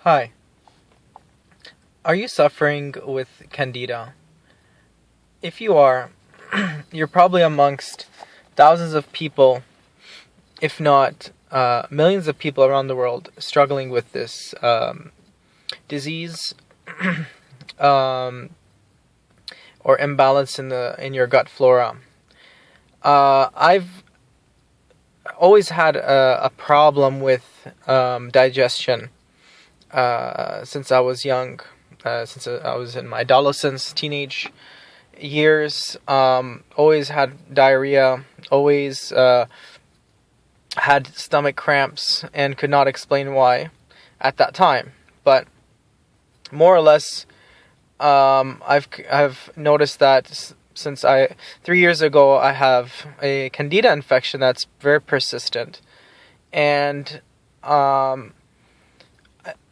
Hi. Are you suffering with Candida? If you are, you're probably amongst thousands of people, if not millions of people around the world struggling with this disease um, or imbalance in your gut flora. I've always had a problem with digestion since I was young, since I was in my adolescence, teenage years. Always had diarrhea, always had stomach cramps, and could not explain why at that time. But more or less, I've noticed that since 3 years ago, I have a Candida infection that's very persistent, and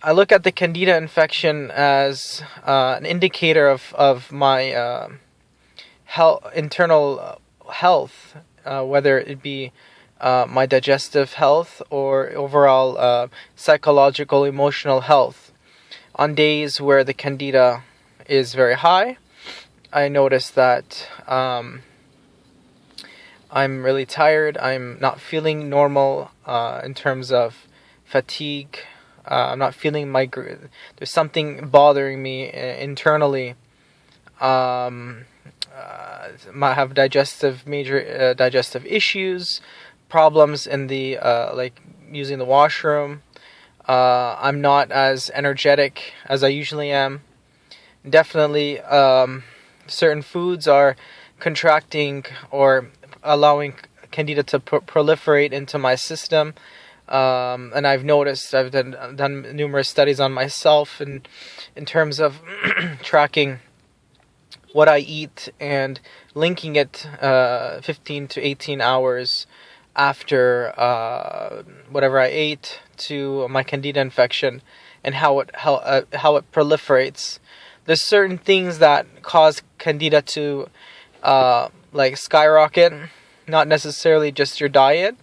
I look at the Candida infection as an indicator of my internal health, whether it be my digestive health or overall psychological, emotional health. On days where the Candida is very high, I notice that I'm really tired. I'm not feeling normal in terms of fatigue. I'm not feeling there's something bothering me internally. Might have major digestive issues, problems in the like using the washroom. I'm not as energetic as I usually am. Definitely, certain foods are contracting or allowing Candida to proliferate into my system. And I've noticed, I've done numerous studies on myself in terms of tracking what I eat and linking it 15 to 18 hours after whatever I ate to my Candida infection and how it proliferates. There's certain things that cause Candida to like skyrocket, not necessarily just your diet.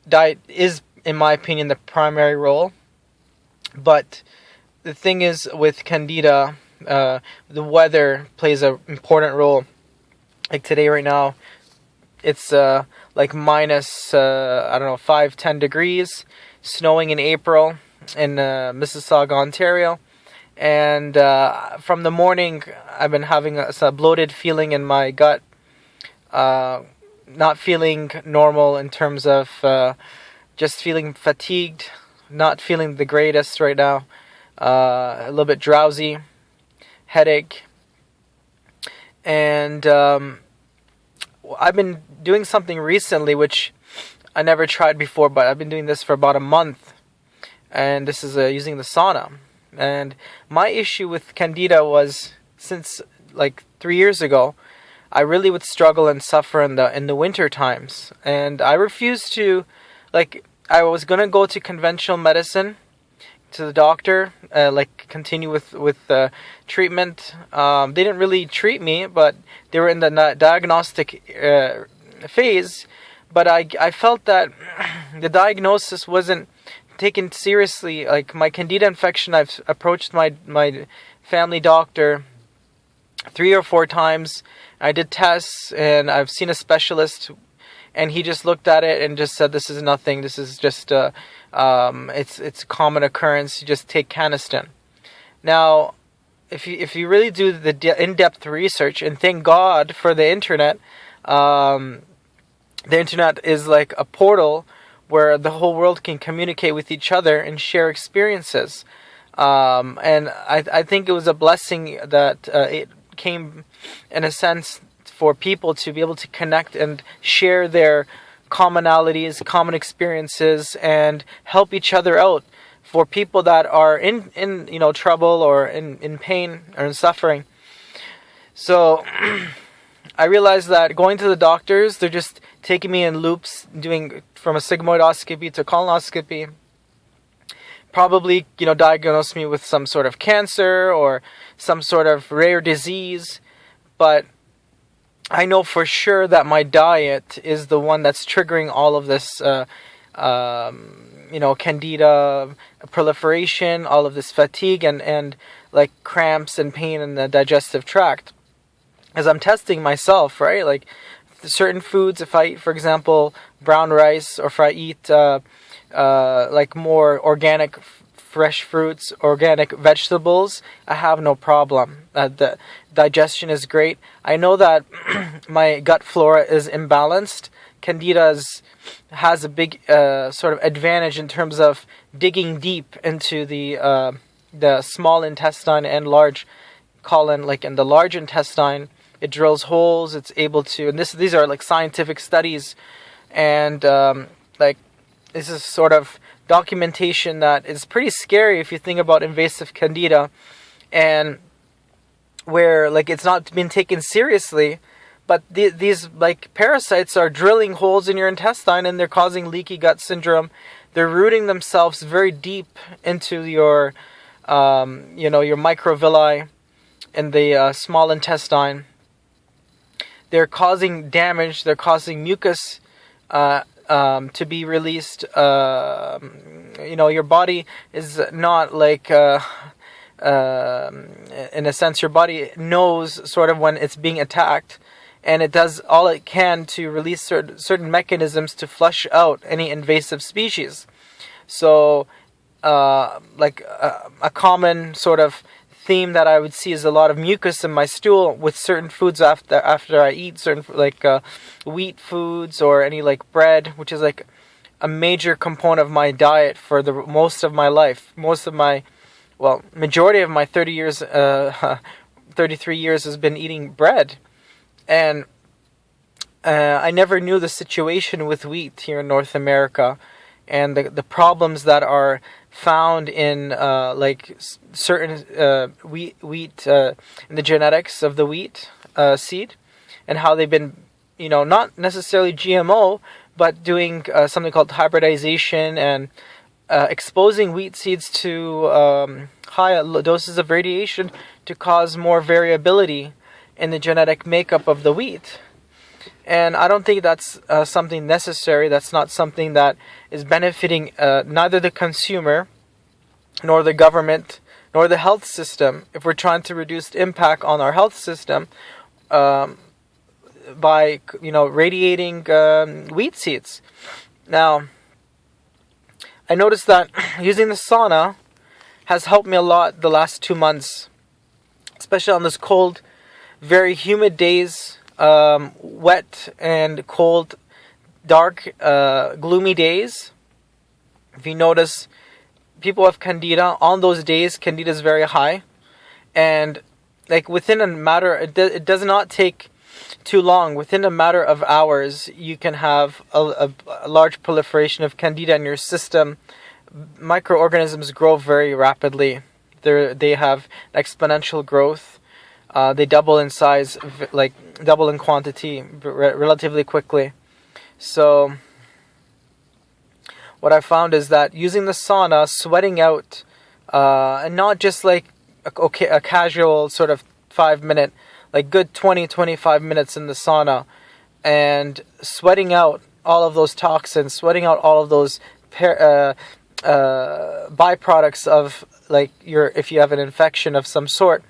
Diet is, in my opinion, the primary role. But the thing is, with Candida, the weather plays an important role. Like today, right now, it's like minus, 5-10 degrees, snowing in April in Mississauga, Ontario. And from the morning, I've been having a bloated feeling in my gut, not feeling normal in terms of just feeling fatigued, not feeling the greatest right now, a little bit drowsy, headache. And I've been doing something recently which I never tried before, but I've been doing this for about a month. And this is using the sauna. And my issue with Candida was, since like 3 years ago, I really would struggle and suffer in the winter times. And I refused to, I was going to go to conventional medicine, to the doctor, continue with treatment. They didn't really treat me, but they were in the diagnostic phase. But I felt that the diagnosis wasn't taken seriously. Like my Candida infection, I've approached my family doctor 3 or 4 times. I did tests, and I've seen a specialist, and he just looked at it and just said, "This is nothing. This is just it's a common occurrence. You just take Caniston." Now, if you really do the in-depth research, and thank God for the internet, the internet is like a portal where the whole world can communicate with each other and share experiences. And I think it was a blessing that it came, in a sense, for people to be able to connect and share their commonalities, common experiences, and help each other out. For people that are in trouble or in pain or in suffering. So I realized that going to the doctors, they're just taking me in loops, doing from a sigmoidoscopy to colonoscopy. Probably, diagnose me with some sort of cancer or some sort of rare disease. But I know for sure that my diet is the one that's triggering all of this Candida, proliferation, all of this fatigue, and like cramps and pain in the digestive tract. As I'm testing myself, right? Like certain foods, if I eat, for example, brown rice, or if I eat like more organic fresh fruits, organic vegetables, I have no problem. The digestion is great. I know that my gut flora is imbalanced. Candida has a big sort of advantage in terms of digging deep into the small intestine and large colon. Like in the large intestine, it drills holes. It's able to, and these are like scientific studies, and like this is sort of documentation that is pretty scary if you think about invasive candida, and where like it's not been taken seriously, but these like parasites are drilling holes in your intestine, and they're causing leaky gut syndrome. They're rooting themselves very deep into your your microvilli in the small intestine. They're causing damage. They're causing mucus to be released. Your body is not like, in a sense, your body knows sort of when it's being attacked, and it does all it can to release certain mechanisms to flush out any invasive species. So, a common sort of theme that I would see is a lot of mucus in my stool with certain foods after I eat certain wheat foods, or any like bread, which is like a major component of my diet for the most of my life. Majority of my 33 years has been eating bread, and I never knew the situation with wheat here in North America, and the problems that are found in certain wheat in the genetics of the wheat seed, and how they've been, not necessarily GMO, but doing something called hybridization, and exposing wheat seeds to high doses of radiation to cause more variability in the genetic makeup of the wheat. And I don't think that's something necessary. That's not something that is benefiting neither the consumer, nor the government, nor the health system. If we're trying to reduce the impact on our health system by radiating wheat seeds. Now, I noticed that using the sauna has helped me a lot the last 2 months, especially on this cold, very humid days. Wet and cold, dark, gloomy days. If you notice, people have candida. On those days, candida is very high, and like within a matter, it does not take too long. Within a matter of hours, you can have a large proliferation of candida in your system. Microorganisms grow very rapidly. They have exponential growth. They double in size, like double in quantity, relatively quickly. So what I found is that using the sauna, sweating out, and not just like a casual sort of 5-minute, like good 20-25 minutes in the sauna, and sweating out all of those toxins, sweating out all of those byproducts of like if you have an infection of some sort,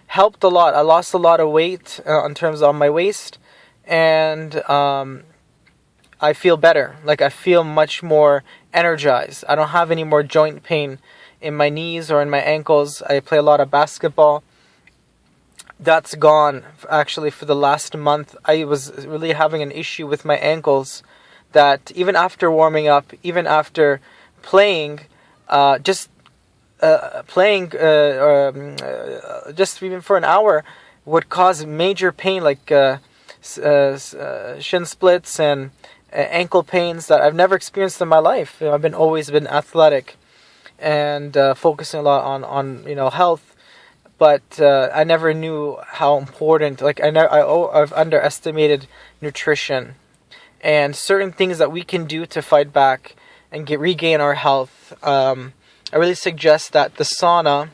helped a lot. I lost a lot of weight in terms of my waist, and I feel better. Like I feel much more energized. I don't have any more joint pain in my knees or in my ankles. I play a lot of basketball. That's gone actually for the last month. I was really having an issue with my ankles that even after warming up, even after playing, just even for an hour would cause major pain, like shin splits and ankle pains that I've never experienced in my life. I've always been athletic and focusing a lot on health, but I never knew how important. Like I've underestimated nutrition and certain things that we can do to fight back and regain our health. I really suggest that the sauna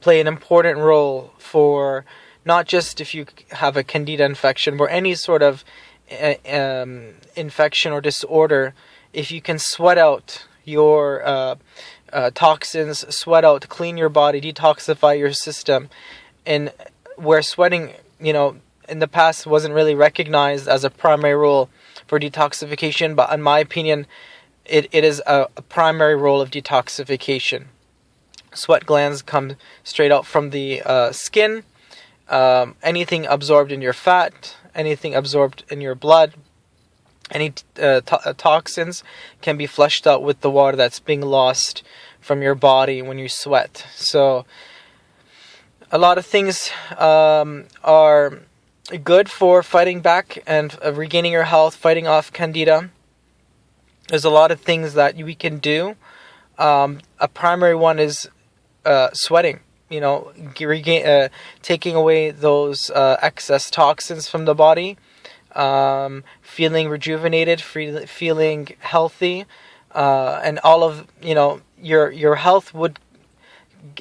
play an important role for not just if you have a candida infection, but any sort of infection or disorder if you can sweat out your toxins, sweat out, clean your body, detoxify your system, and where sweating, in the past wasn't really recognized as a primary role for detoxification, but in my opinion, it is a primary role of detoxification. Sweat glands come straight out from the skin. Anything absorbed in your fat, anything absorbed in your blood, any toxins can be flushed out with the water that's being lost from your body when you sweat. So a lot of things are good for fighting back and regaining your health, fighting off Candida. There's a lot of things that we can do. A primary one is sweating. Taking away those excess toxins from the body, feeling rejuvenated, feeling healthy, and all of your health would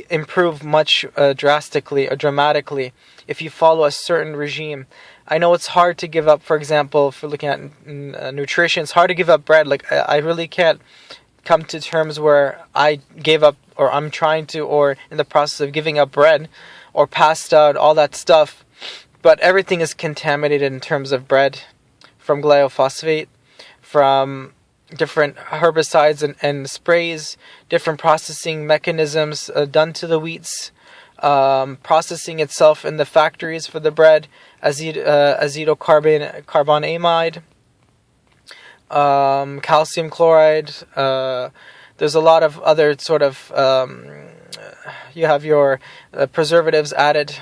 improve much drastically or dramatically if you follow a certain regime. I know it's hard to give up. For example, if we're looking at nutrition, it's hard to give up bread. Like I really can't come to terms where I gave up, or I'm trying to, or in the process of giving up bread or pasta, all that stuff. But everything is contaminated in terms of bread, from glyphosate, from different herbicides and sprays, different processing mechanisms done to the wheats, processing itself in the factories for the bread, acetylcarbonamide, calcium chloride. There's a lot of other sort of, you have your preservatives added.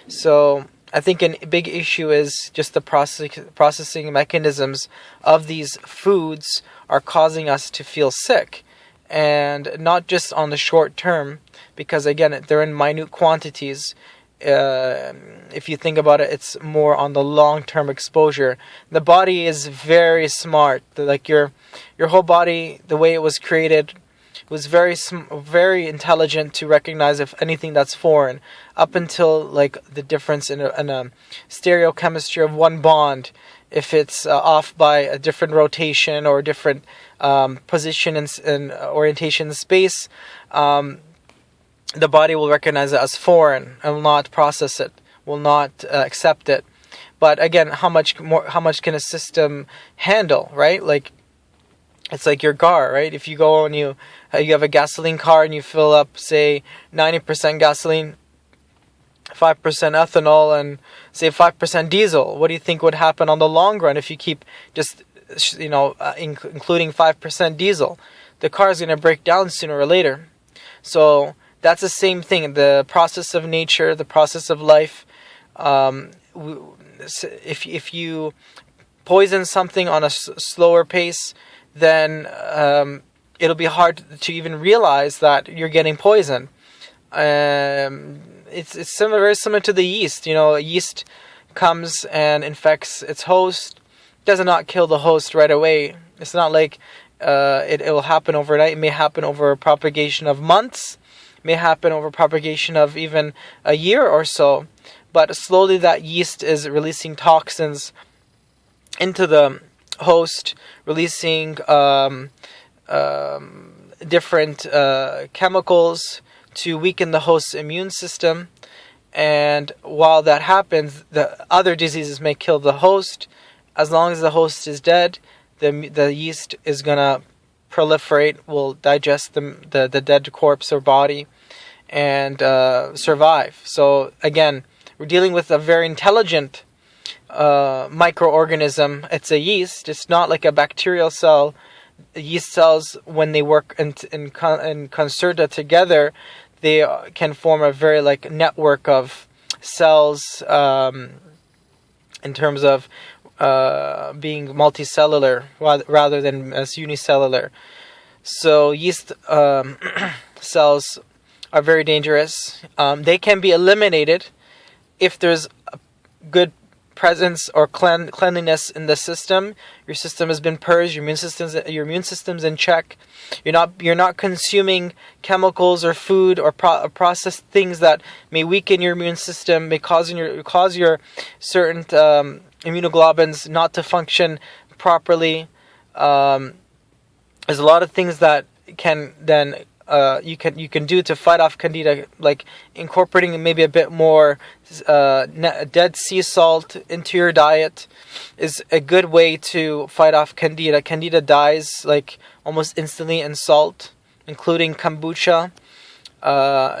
So I think a big issue is just the processing mechanisms of these foods are causing us to feel sick. And not just on the short term, because again, they're in minute quantities. If you think about it, it's more on the long-term exposure. The body is very smart. Like your whole body, the way it was created, was very intelligent to recognize if anything that's foreign. Up until like the difference in a stereochemistry of one bond, if it's off by a different rotation or a different position and orientation in space, the body will recognize it as foreign and will not process it, will not accept it. But again, how much can a system handle, right? Like, it's like your car, right? If you go and you have a gasoline car and you fill up, say, 90% gasoline, 5% ethanol, and say 5% diesel, what do you think would happen on the long run if you keep just, including 5% diesel? The car is going to break down sooner or later. So that's the same thing. The process of nature, the process of life. If you poison something on a slower pace, then it'll be hard to even realize that you're getting poisoned. It's very similar to the yeast. Yeast comes and infects its host. It does not kill the host right away. It's not like it will happen overnight. It may happen over a propagation of months. It may happen over propagation of even a year or so. But slowly that yeast is releasing toxins into the host, releasing different chemicals to weaken the host's immune system. And while that happens, the other diseases may kill the host. As long as the host is dead, the yeast is going to proliferate, will digest the dead corpse or body, and survive. So again, we're dealing with a very intelligent microorganism. It's a yeast. It's not like a bacterial cell. Yeast cells, when they work in concerta together, they can form a very network of cells in terms of being multicellular rather than as unicellular. So yeast cells are very dangerous. They can be eliminated if there's a good presence or cleanliness in the system. Your system has been purged. Your immune system's in check. You're not consuming chemicals or food or processed things that may weaken your immune system, may cause your certain immunoglobulins not to function properly. there's a lot of things that can then you can do to fight off Candida, like incorporating maybe a bit more dead sea salt into your diet is a good way to fight off Candida. Candida dies like almost instantly in salt, including kombucha.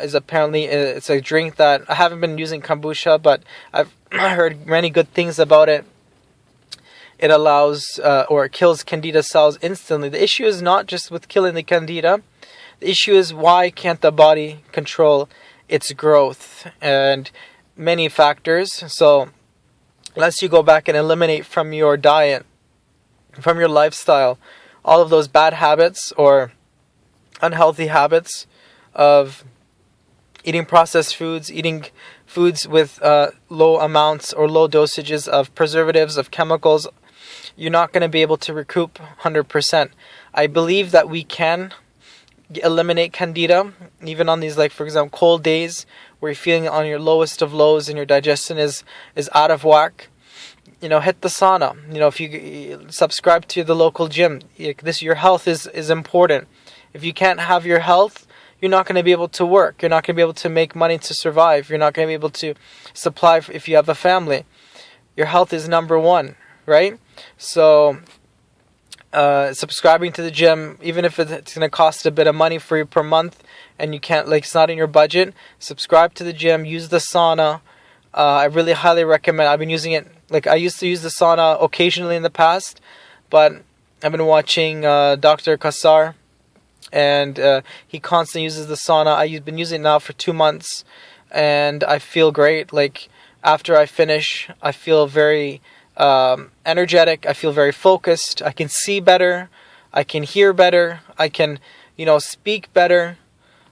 Is apparently it's a drink that I haven't been using kombucha, but I've heard many good things about it. It allows or it kills Candida cells instantly. The issue is not just with killing the Candida. The issue is, why can't the body control its growth? And many factors. So unless you go back and eliminate from your diet, from your lifestyle, all of those bad habits or unhealthy habits of eating processed foods, eating foods with low amounts or low dosages of preservatives, of chemicals, you're not going to be able to recoup 100%. I believe that we can eliminate Candida, even on these, like, for example, cold days where you're feeling on your lowest of lows and your digestion is out of whack. Hit the sauna. If you subscribe to the local gym, your health is important. If you can't have your health, you're not going to be able to work. You're not going to be able to make money to survive. You're not going to be able to supply if you have a family. Your health is number one, right? So subscribing to the gym, even if it's going to cost a bit of money for you per month and you can't, like, it's not in your budget, subscribe to the gym, use the sauna. I really highly recommend. I've been using it, like, I used to use the sauna occasionally in the past, but I've been watching Dr. Kassar, and he constantly uses the sauna. I've been using it now for 2 months, and I feel great. Like, after I finish, I feel very energetic. I feel very focused. I can see better. I can hear better. I can, speak better.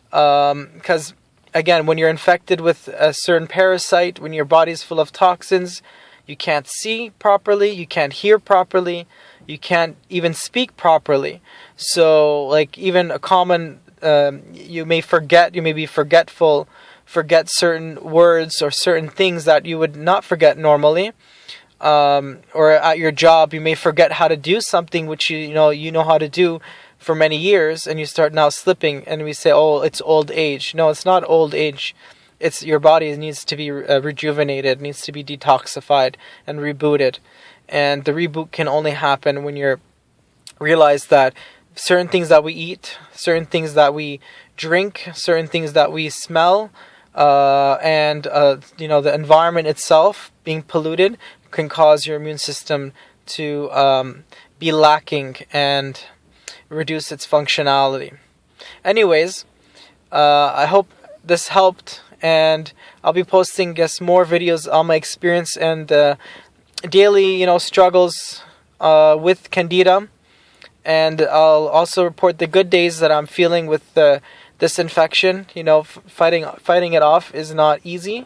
Because again, when you're infected with a certain parasite, when your body's full of toxins, you can't see properly. You can't hear properly. You can't even speak properly. So, like, even a common, you may forget. You may be forgetful. Forget certain words or certain things that you would not forget normally. Or at your job, you may forget how to do something which you know how to do for many years, and you start now slipping, and we say, oh, it's old age. No, it's not old age. It's your body needs to be rejuvenated, needs to be detoxified and rebooted. And the reboot can only happen when you realize that certain things that we eat, certain things that we drink, certain things that we smell, and the environment itself being polluted can cause your immune system to be lacking and reduce its functionality. Anyways, I hope this helped, and I'll be posting, more videos on my experience and daily, struggles with Candida, and I'll also report the good days that I'm feeling with this infection. Fighting it off is not easy.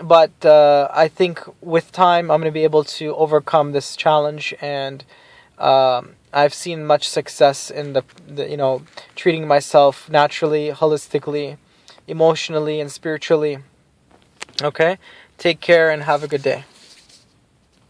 But I think with time I'm going to be able to overcome this challenge, and I've seen much success in the treating myself naturally, holistically, emotionally, and spiritually. Okay? Take care and have a good day.